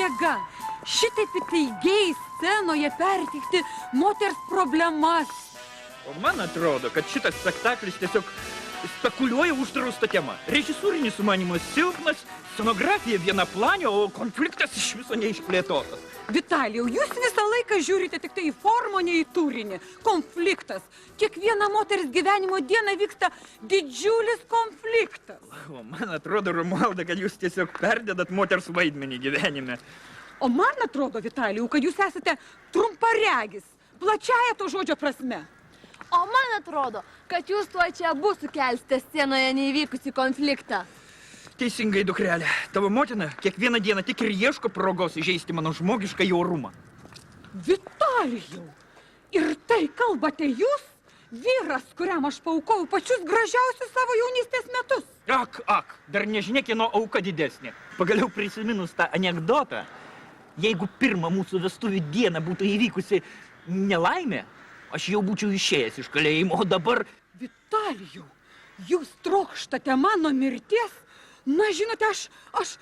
jėga šitaip įtaigiai scenoje perteikti moters problemas. O man atrodo, kad šitas spektaklis tiesiog spekuliuoja uždrausta tema. Režisūrinis sumanymas silpnas, scenografija vienaplanė, o konfliktas iš viso neišplėtotas. Vitalijau, jūs visą laiką žiūrite tik tai į formą, ne į turinį. Konfliktas. Kiekvieną moters gyvenimo dieną vyksta didžiulis konfliktas. O man atrodo, Romualda, kad jūs tiesiog perdedat moters vaidmenį gyvenime. O man atrodo, Vitalijau, kad jūs esate trumparegis, plačiaja to žodžio prasme. O man atrodo, kad jūs tuo čia abu sukelsite scenoje neįvykusį konfliktą. Teisingai, dukrelė. Tavo motina kiekvieną dieną tik ir ieško progos įžeisti mano žmogišką jaurumą. Vitalijau, ir tai kalbate jūs, vyras, kuriam aš paaukojau pačius gražiausius savo jaunystės metus. Ak, dar nežinia, kieno auka didesnė. Pagaliau prisiminus tą anekdotą, jeigu pirmą mūsų vestuvių dieną būtų įvykusi nelaimė, aš jau būčiau išėjęs iš kalėjimo, o dabar... Vitalijau, jūs trokštate mano mirties? Na, žinote, aš...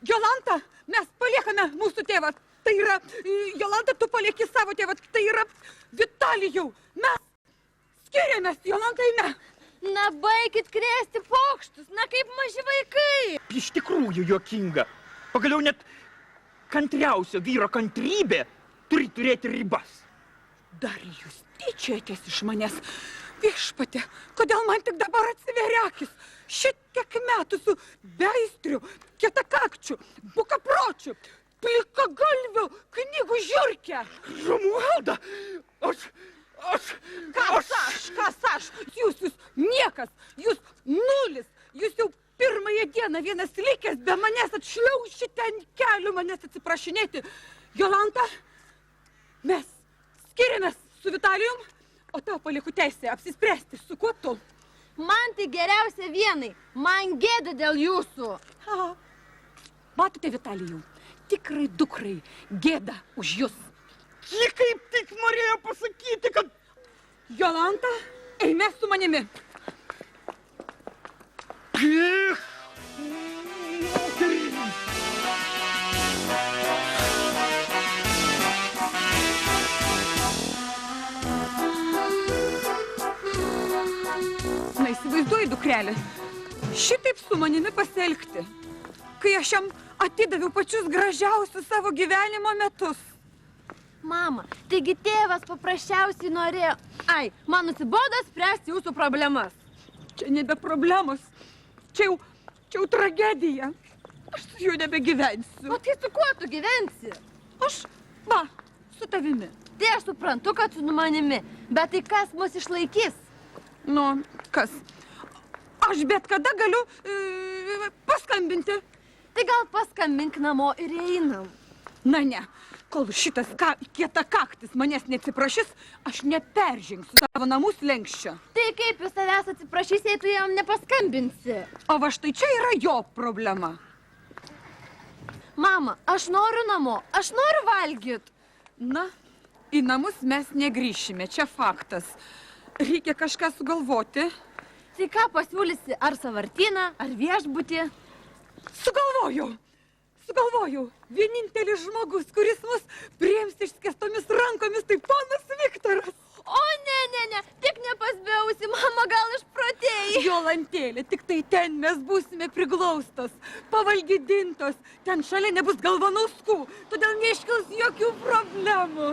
Jolanta, mes paliekame mūsų tėvą. Tai yra... Jolanta, tu palieki savo tėvą. Tai yra... Vitalijau, mes skiriamės, Jolantai, ne. Na, baikit krėsti pokštus, na kaip maži vaikai. Iš tikrųjų juokinga. Pagaliau net kantriausio vyro kantrybė turi turėti ribas. Dar jūs tyčiojatės iš manęs. Viešpatie, kodėl man tik dabar atsiveria akis? Šitiek metų su beistriu, kietakakčiu, bukapročiu, plikagalviu, knygų žiurke. Romualda, Kas aš? Jūs niekas, jūs nulis, jūs jau pirmąją dieną vienas likęs be manęs atšliaušite ant kelių manęs atsiprašinėti. Jolanta, mes skiriamės su Vitalijum, o tau palieku teisę apsispręsti, su kuo tu. Man tai geriausia vienai, man gėda dėl jūsų. Matote, Vitalijau, tikrai dukrai gėda už jūs. Ji kaip tik norėjo pasakyti, kad... Jolanta, eime su manimi. Na, įsivaizduoji, dukrelė, šitaip su manimi pasielgti, kai aš jam atidaviau pačius gražiausius savo gyvenimo metus. Mama, taigi tėvas paprasčiausiai norėjo... man nusibodo spręsti jūsų problemas. Čia nebe problemos, čia jau tragedija. Aš su juo nebegyvensiu. O tai su kuo tu gyvensi? Aš, su tavimi. Tai aš suprantu, kad su manimi, bet tai kas mus išlaikys? Nu, kas? Aš bet kada galiu paskambinti. Tai gal paskambink namo ir einam. Na ne, kol šitas kietakaktis manęs neatsiprašys, aš neperžengsiu savo namų slenksčio. Tai kaip jūs tavęs atsiprašys, jei tu jam nepaskambinsi? O va štai čia yra jo problema. Mama, aš noriu namo, aš noriu valgyt. Na, į namus mes negrįšime, čia faktas. Reikia kažką sugalvoti. Tai ką pasiūlysi, ar sąvartyną, ar viešbutį? Sugalvojau. Vienintelis žmogus, kuris mus priims išskėstomis rankomis, tai ponas Viktoras. O ne, tik nepasbėjusi, mama gal išprotėjai. Jolantėlė, tik tai ten mes būsime priglaustos, pavalgydintos, ten šalia nebus galvanauskų, todėl neiškils jokių problemų.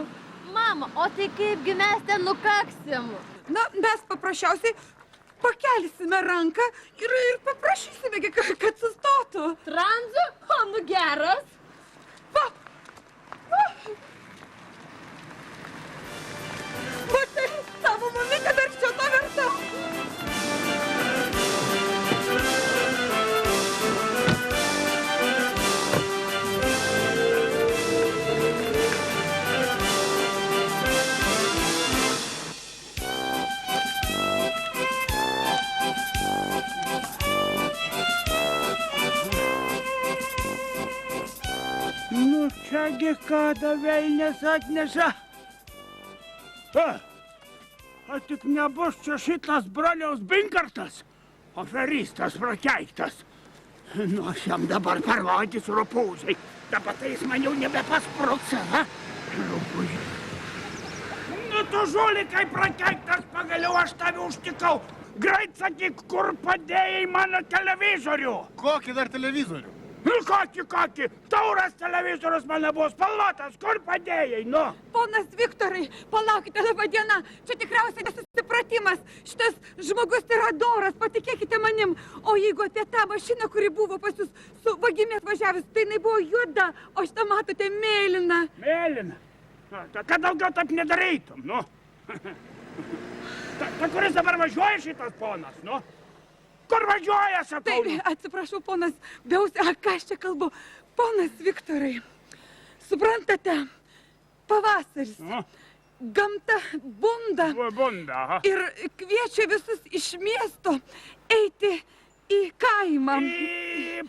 Mama, o tai kaipgi mes ten nukaksim? Na, mes paprasčiausiai pakelsime ranką ir paprašysime, kad sustotų. Tranzu? O, nu geras. Va tai, tavo mamytė dar čia to verta. Čiagi kada velnės atneša? O tik nebus čia šitas broliaus Binkartas, aferistas prakeiktas. Nu, aš jam dabar parodysiu rupūzai. Dabar tai jis man jau nebepaspruksa, ha? Nu, tu žuli, kaip prakeiktas, pagaliau aš tave užtikau. Greit sakyk, kur padėjai mano televizorių? Kokį dar televizorių? Nu, kokį? Tauras televizorius mano buvo spalvotas, kur padėjai, nu? Ponas Viktorai, palaukite, laba diena. Čia tikriausiai nesusipratimas. Šitas žmogus yra doras, patikėkite manim. O jeigu apie tą mašiną, kuri buvo pas jūs su vagimi atvažiavus, tai jinai buvo juoda, o šitą matote mėlyną. Mėlyna? Kad daugiau taip nedarytum, nu? Ta kuris dabar važiuoja šitas ponas, nu? Kur važiuoja, sakau? Taip, atsiprašau, ponas Biausi, ką aš čia kalbu? Ponas Viktorai, suprantate, pavasaris, gamta bunda. Bunda, aha. Ir kviečia visus iš miesto eiti į kaimą.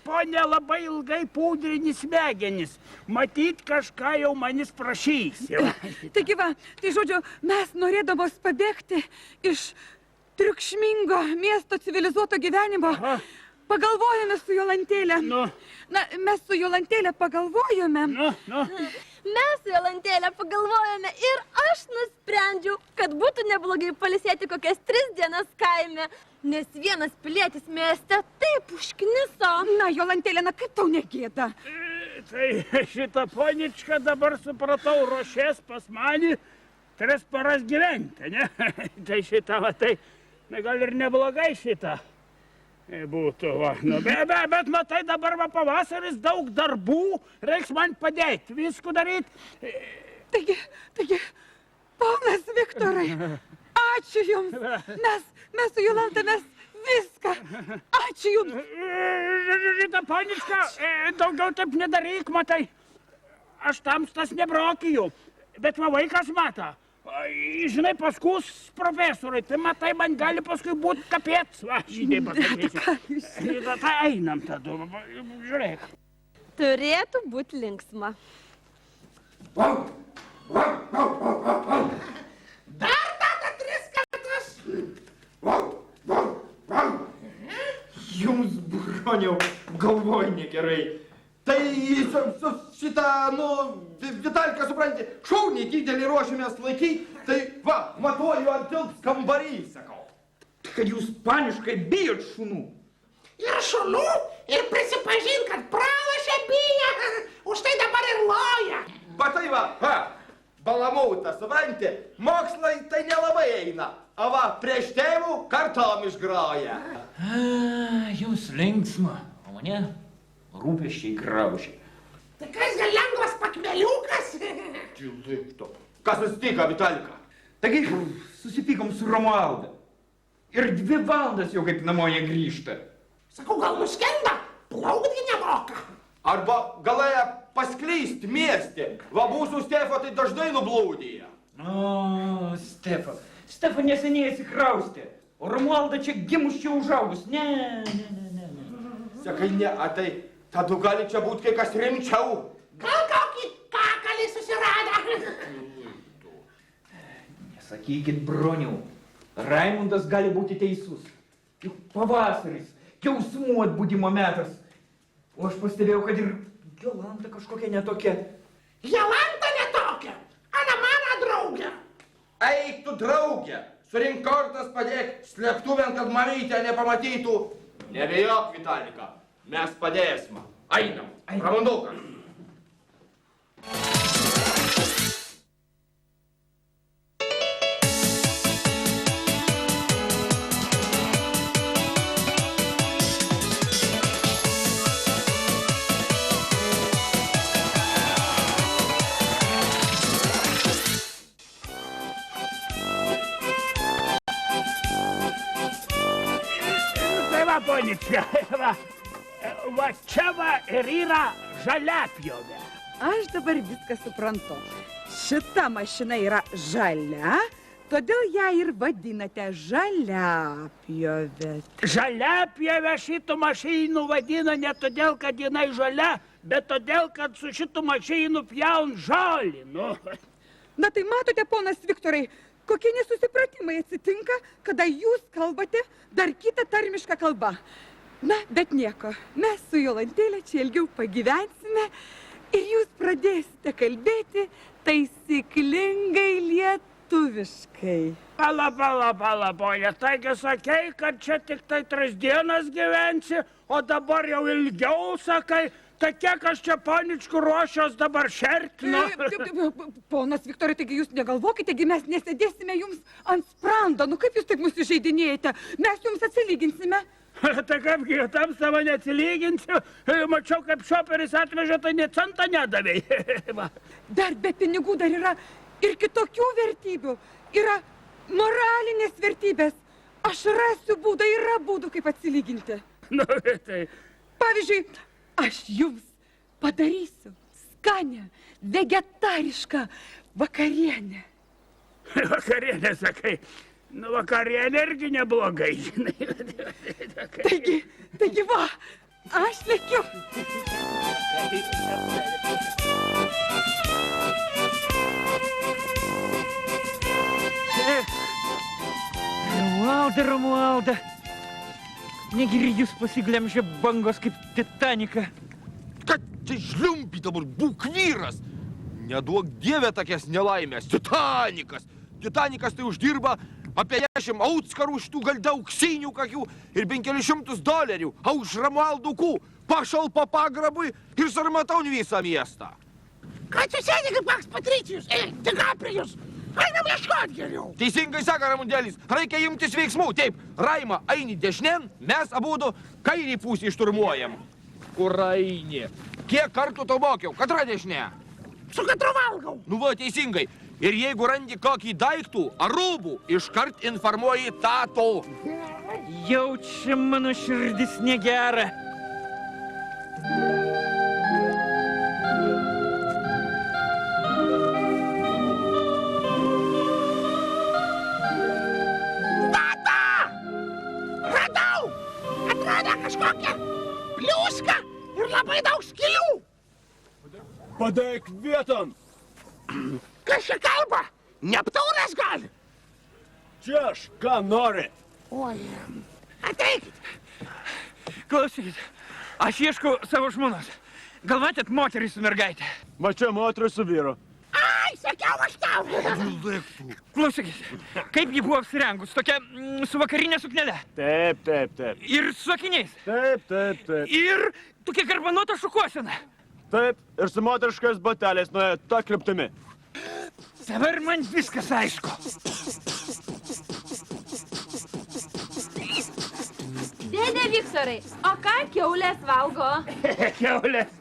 Ponė, labai ilgai pūdrini smegenis. Matyt, kažką jau manis prašys. Taigi va, tai žodžiu, mes norėdamos pabėgti iš triukšmingo miesto civilizuoto gyvenimo, pagalvojame su Jolantėle. Nu. Na, mes su Jolantėle pagalvojame. Nu. Mes su Jolantėle pagalvojame ir aš nusprendžiau, kad būtų neblogai pailsėti kokias 3 dienas kaime, nes vienas pilietis mieste taip užkniso. Na, Jolantėle, na kaip tau negėda? Tai šitą poničką dabar supratau, ruošės pas mani 3 paras gyventi, ne? Tai šitą, va, tai gal ir neblogai šitą būtų, va. Nu, bet matai, dabar va pavasaris, daug darbų, reiks man padėti, visko daryti. Taigi, ponas Viktorai, ačiū jums. Mes su Jolanta, mes viską. Ačiū jums. Šitą poničką, daugiau taip nedaryk, matai. Aš tamstas nebrokiju, bet va vaikas mata. Žinai, paskus profesoriai, tai matai, man gali paskui būti kapėts. Va, žinai, pasakysiu. Tai einam tada, žiūrėk. Turėtų būti linksma. Dar tada 3 kartus. Jums, broniau, galvoj negerai. Tai šitą, Vitalika, supranti, šauniai didelį ruošimės laikyti, tai va, matuoju ant tilps kambarį, sakau. Kad jūs paniškai bijot šunų. Ir šunų, ir prisipažink, kad pralošė biją. Už tai dabar ir loja. Bet tai va, balamauta, supranti, mokslai tai nelabai eina. O va, prieš tėvų kartom išgroja. Jūs linksma, o mane rūpesčiai graužia. Tai kas gal lengvas pakmeliukas? Kas atsitiko, Vitalika? Taigi, susipykom su Romualda. Ir 2 valandas jau kaip namo negrįžta. Sakau, gal nuskenda, plaukti nemoka. Arba galėjo pasklysti mieste. Va, mūsų Stefo tai dažnai nublūdėja. O, Stefa neseniai atsikraustė. O Romualda čia gimus, čia užaugus. Ne. Sakai, ne, tai tada gali čia būti kai kas rimčiau. Gal kokį kakalį susirado. Nesakykit, broniau, Raimundas gali būti teisus. Juk pavasaris, jausmų atbudimo metas. O aš pastebėjau, kad ir Jolanta kažkokia netokia. Jolanta netokia, ana mano draugė. Eik tu, draugė, surink kortas, padėk slėptuvėn, kad mamytė nepamatytų. Nebijok, Vitalika, mes padėsim. Einam, Ramundukas. Tai va, poničia, va čia va ir yra žaliapjovė. Aš dabar viską suprantu. Šita mašina yra žalia, todėl ją ir vadinate žaliapjovė. Žaliapjovė šitų mašinų vadina ne todėl, kad jinai žalia, bet todėl, kad su šitų mašinų pjaun žolį. Nu. Na tai matote, ponas Viktorai, kokie nesusipratimai atsitinka, kada jūs kalbate dar kitą tarmišką kalbą. Na, bet nieko, mes su Jolantėle čia ilgiau pagyvensime ir jūs pradėsite kalbėti taisyklingai lietuviškai. Pala, ponia, taigi sakei, kad čia tik tai 3 dienas gyvensi, o dabar jau ilgiau sakai, tai kiek aš čia poničkų ruošios dabar šertinu? Ponas Viktorai, taigi jūs negalvokite, taigi mes nesėdėsime jums ant sprando. Nu kaip jūs taip mus įžeidinėjate? Mes jums atsilyginsime. Tai kaipgi tam savo neatsilyginsiu, mačiau, kaip šoperis atvežė, tai nė centą nedavei. Dar be pinigų dar yra ir kitokių vertybių. Yra moralinės vertybės. Aš rasiu būdą, yra būdų, kaip atsilyginti. Nu, tai... Pavyzdžiui, aš jums padarysiu skanią, vegetarišką vakarienę. Vakarienė, sakai. Nu, vakarienė irgi neblogai, žinai. Taigi va, aš lėkiu. Romualda. Negeri jūs pasiglemžė bangos kaip Titanika. Kad čia žliumpi dabar, būk vyras. Neduok dievę tokias nelaimės. Titanikas tai uždirba apie 10 autskarų šitų gal auksinių kakių ir $500, a už Romualdukų pašalpa pagrabui ir sarmataun visą miestą. Kad jūs sėdė kaip koks Patricijus, Dikaprijus. Einam ieškot geriau. Teisingai sako Ramundėlis, reikia imtis veiksmų. Taip, Raima, eini dešinėn, mes abudu kairį pusį šturmuojam. Kur eini? Kiek kartų to mokiau? Katra dešinė? Su katru valgau. Nu va, teisingai. Ir jeigu randi kokį daiktų ar rūbų, iškart informuoji tato. Jaučia mano širdis negera. Tata! Radau! Atrodo kažkokia pliuska ir labai daug skylių. Padaik vieton! Kas čia kalba? Neptūnas gali? Čia aš, ką nori? Oi, ateikit. Klausykit, aš ieškau savo žmonos. Gal matėt moterį su mergaitė? Mačiau moterį su vyru. Ai, sakiau aš tau. Klausykit, kaip ji buvo apsirengus, tokia su vakarinė suknelė. Taip. Ir su akiniais. Taip. Ir tokia garbanota šukuosena. Taip, ir su moteriškais bateliais nuėjo tą kryptimi. Dabar man viskas aišku. Dėdė Viktorai, o ką kiaulės valgo? Kiaulės.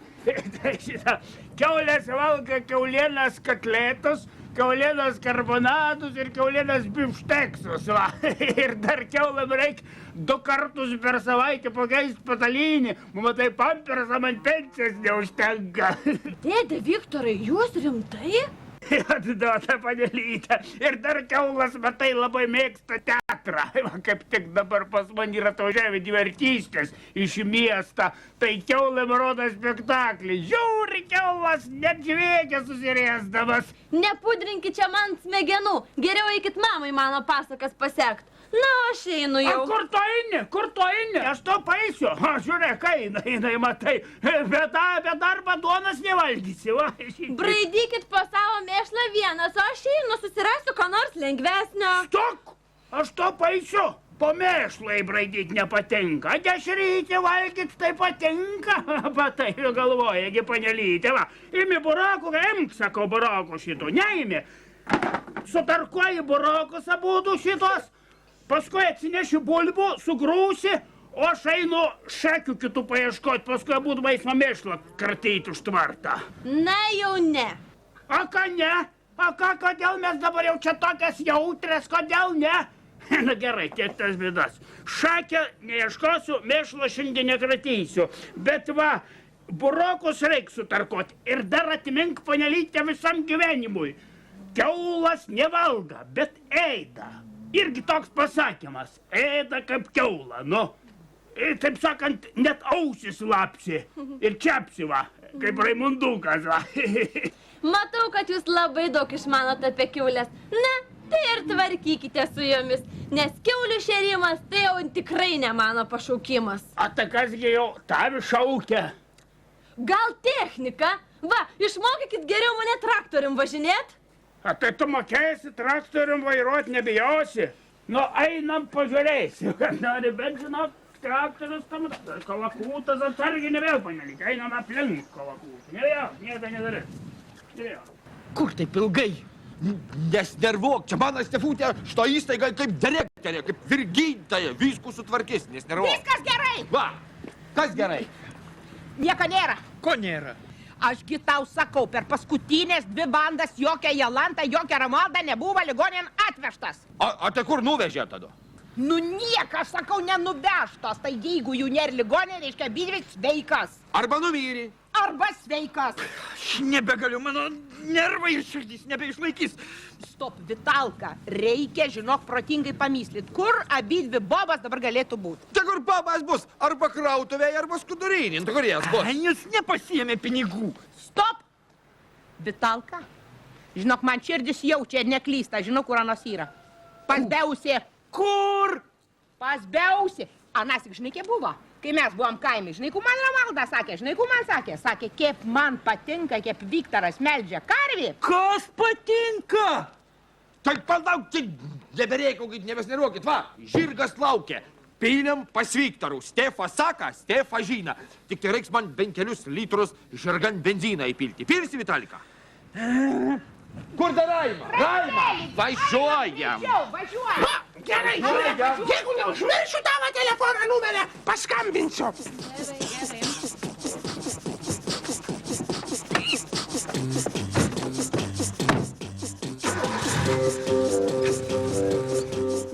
Tai šitą. Kiaulės valgo kiaulienos kotletus, kiaulienos karbonadus ir kiaulienos bifšteksus. Va. Ir dar kiaulam reikia 2 kartus per savaitę pakeisti patalynį. Matai, pampersą man pensijos neužtenka. Dėdė Viktorai, jūs rimtai? Atduota panelytė. Ir dar kiaulas, matai, labai mėgsta teatrą. Va, kaip tik dabar pas man yra atvažiavę divertystės iš miestą. Tai kiaulam rodo spektaklį. Žiūri kiaulas, net žvėgia susirėsdamas. Nepudrinkit čia man smegenų. Geriau eikit mamai mano pasakas pasekt. Na, aš einu jau. Kur tu eini? Aš to paeisiu. Žiūrėk, eina, matai. Bet darbą duonas nevalgysi. Va. Braidykit po savo mėšlą vienas, o aš einu susirasiu ką nors lengvesnio. Stok! Aš to paeisiu. Po mėšlai braidyti nepatinka. Dešrytį valgyt tai patinka. Patai galvojagi panelytė. Va. Imi burakų, imk, sakau, burakų šitų. Neimi. Sutarkuoji burakus abudu šitos. Paskui atsinešiu bulbų, sugrūsi, o aš einu šakių kitų paieškoti, paskui būtų baismą mėšlą kratyti už tvartą. Na jau ne. A ką ne? A ką, kodėl mes dabar jau čia tokias jautrės, kodėl ne? Na gerai, tiek tas bėdas. Šakę neieškosiu, mėšlo šiandien nekratysiu. Bet va, burokus reikia sutarkoti ir dar atmink panelytę visam gyvenimui. Kiaulas nevalga, bet eida. Irgi toks pasakymas, ėda kaip kiaula, nu. Ir, taip sakant, net ausis lapsi ir čiapsi, va, kaip Raimundukas, va. Matau, kad jūs labai daug išmanot apie kiaulės. Na, tai ir tvarkykite su jomis, nes kiaulių šėrimas tai jau tikrai ne mano pašaukimas. A tai kasgi jau tavi šaukia? Gal technika? Va, išmokykit geriau mane traktorium važinėt. A tai tu mokėsi traktorium vairuot, nebijosi? Nu, einam pažiūrėsi, kad nori, bet žinok, traktorius tam kalakūtas atsargiai nebėjau, panelik, einam aplink kalakūtą. Nebėjau, nieko nedarys. Nebėjau. Kur taip ilgai? Nesnervuok, čia mano Stefutė, što įstaiga kaip direktorė, kaip virgintoja, viską sutvarkys, nesnervuok. Viskas gerai. Va, kas gerai? Nieko nėra. Ko nėra? Ašgi tau sakau, per paskutinės 2 bandas jokia Jolanta, jokia Romualda nebuvo ligonin atvežtas. O tai kur nuvežė tada? Nu niekas, sakau, nenuvežtas. Tai jeigu jų nėra ligonin, reiškia abidvi sveikas. Arba numirė. Arba sveikas. Aš nebegaliu, mano nervai ir širdys nebeišlaikys. Stop, Vitalka, reikia, žinok, protingai pamyslit, kur abidvi bobas dabar galėtų būti. Tai kur babas bus? Arba krautuvėje, arba skudurinė. Tai kur jas bus? Jis nepasiėmė pinigų. Stop! Vitalka, žinok, man širdis jaučia ir neklysta, žinau, kur anos yra. Pas Beusį. Kur? Pas Beusį. Anasik, žinai, kiek buvo? Kai mes buvom kaime, žinai, ku man Romualda sakė, žinai, ku man sakė. Sakė, kiek man patinka, kiek Viktoras meldžia karvį. Kas patinka? Tai palauk, čia nebereikaukit, nebesnervuokit, va, žirgas laukia. Pylėm pas Viktorų. Stefa saka, Stefa žina. Tik tai reiks man bent kelius litrus žirgan benziną įpilti. Pilsi, Vitalika? Kur dar Raima? Raima, važiuojam. Važiuojam. Va, gerai, gerai. Jeigu neužmiršiu tavo telefono numerį, paskambinsiu.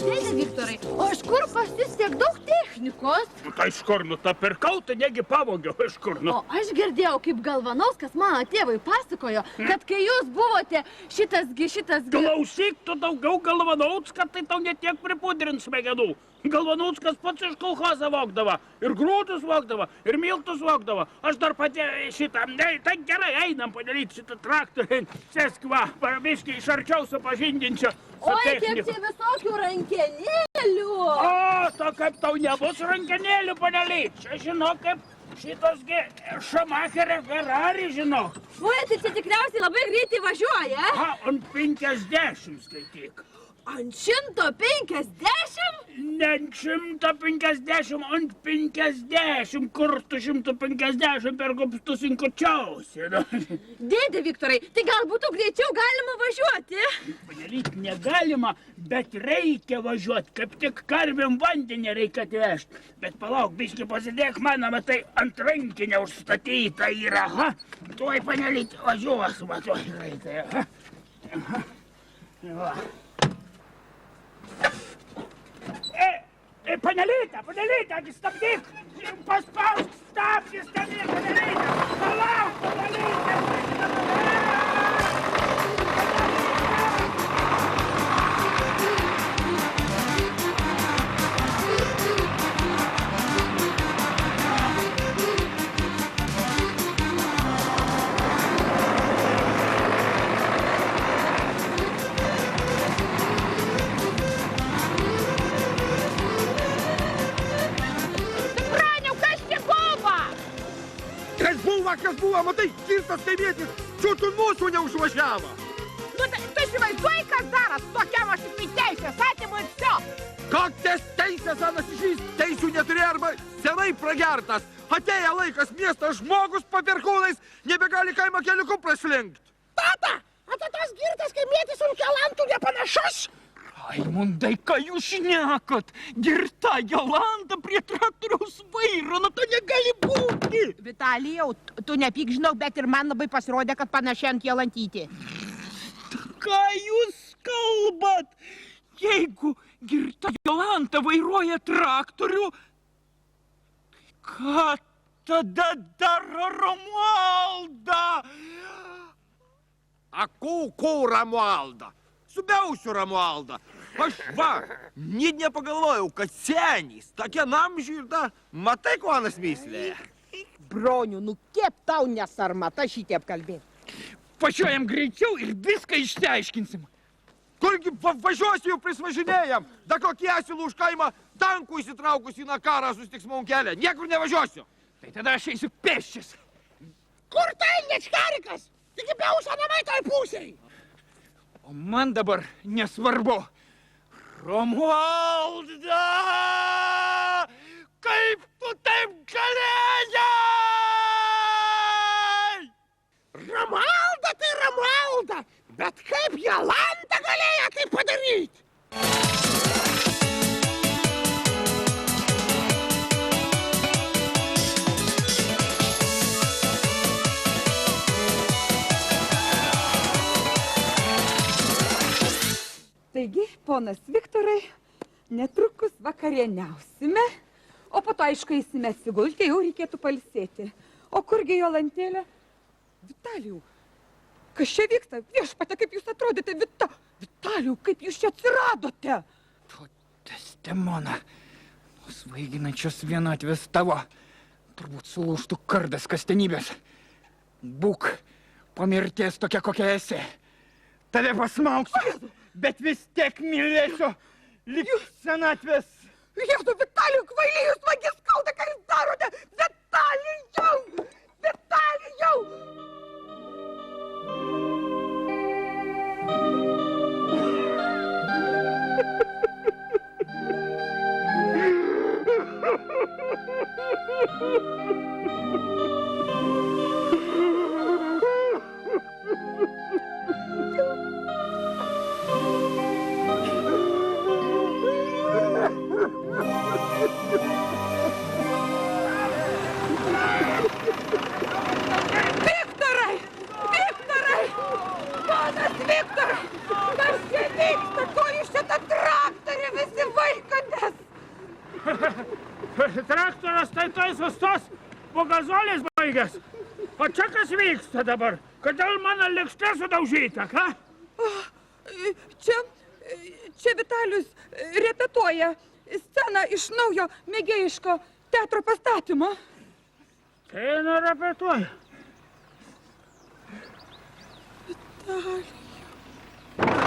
Dėdė Viktorai, o iš kur pas jus tiek daug technikos? Nu, tai iš kur, nu, ta pirkau, tai negi pavogiau, iš kur, nu. O aš girdėjau, kaip Galvanauskas mano tėvai pasakojo, kad kai jūs buvote šitasgi... Klausyk, tu daugiau Galvanauską, tai tau netiek pripudrins smegenų. Galvanauskas pats iš kolchozo vogdavo, ir grūdus vogdavo, ir miltus vogdavo. Aš dar pati šitą, tai gerai, einam padaryti šitą traktorį, sėsk va, biškį iš arčiau supažindinčiau su Oi, kiek techniku. čia visokių rankenėlių. O, to kaip tau nebus rankenėlių, panely. Čia žinok, kaip šitasgi Šamacherio Ferrari, žinok. Oi, tai čia tikriausiai labai greitai važiuoja. Ha, ant 50 skaityk. Ant 150? Ne ant 150, ant 50. Kur tu 150 per gobstus inkučiausi? Dėdė Viktorai, tai gal būtų greičiau galima važiuoti? Panelyt negalima, bet reikia važiuoti. Kaip tik karvėm vandenį reikia atvežti. Bet palauk, biški pasidėk mano, matai, ant rankinę užstatyta yra. Ha? Tuoj panelyt važiuos, va, tuoj greitai. Ha? Va. Panelytė, stabdyk! Paspausk stabdį, stabdyk, panelytė! Palauk, panelytė! Kas buvo, matai, kirtas kaimietis, čiūtų mūsų neužvažiavo. Nu, tu įsivaizduoji, kas daras, tokiam aš tik teisės atimu ir vsio. Kokias teisės, anas išys, teisių neturėjo arba senai pragertas. Atėjo laikas miestas žmogus papirkūnais, nebegali kaimo keliuku praslinkt. Tata, o tai tas girtas kaimietis ant Jolantų nepanašus? Raimundai, ką jūs šnekat? Girta Jolanta prie traktoriaus vairo, nu to negali būti. Vitalijau, tu nepyk, žinau, bet ir man labai pasirodė, kad panašiai ant Jolantytį. Ką jūs kalbat? Jeigu Girta Jolanta vairuoja traktorių, ką tada daro Romualda? Akų Romualda. Subiausiu Romualdą. Aš va, net nepagalvojau, kad senys, tokia namžių ir ta, matai, ko anas myslė. Bronių, nu kiek tau nesarmata šitiep kalbėti? Važiuojam greičiau ir viską išsiaiškinsim. Kurgi važiuosiu jau prisvažinėjam, da kokį asilų už kaimą tankų įsitraukus į nakarą sustiks man kelią. Niekur nevažiuosiu. Tai tada aš eisiu pėsčias. Kur tai Nečkarikas? Taigi Biaušo namai toj pusėj. O man dabar nesvarbu. Romualda! Kaip tu taip galėjai? Romualda tai Romualda, bet kaip Jolanta galėjo tai padaryti? Taigi, ponas Viktorai, netrukus vakarieniausime, o po to, aišku, eisime atsigulti, jau reikėtų pailsėti. O kurgi Jolantėlė? Vitalijau, kas čia vyksta? Viešpatie, kaip jūs atrodėte, Vitalijau, kaip jūs čia atsiradote? Tu, Desdemona, svaiginančios vienatvės tavo, turbūt sulūžtų kardas kasdienybės. Būk po mirties tokia, kokia esi. Tave pasmauksiu, bet vis tiek mylėsiu, lyg senatvės. Jėzu, Vitalijau, kvailiai, jūs man skauda, ką jūs darote? Vitalijau! Vitalijau! Viktorai! Viktorai! Ponas Viktorai! Kas čia vyksta? Ko jūs čia tą traktorį visi vaikotės? Traktoras tai sustos, po gazolės baigęs. O čia kas vyksta dabar? Kodėl mano lėkštė sudaužyta, ką? Čia Vitalijus repetuoja sceną iš naujo mėgėjiško teatro pastatymo. Tai nerepetuoja. Vitalijau.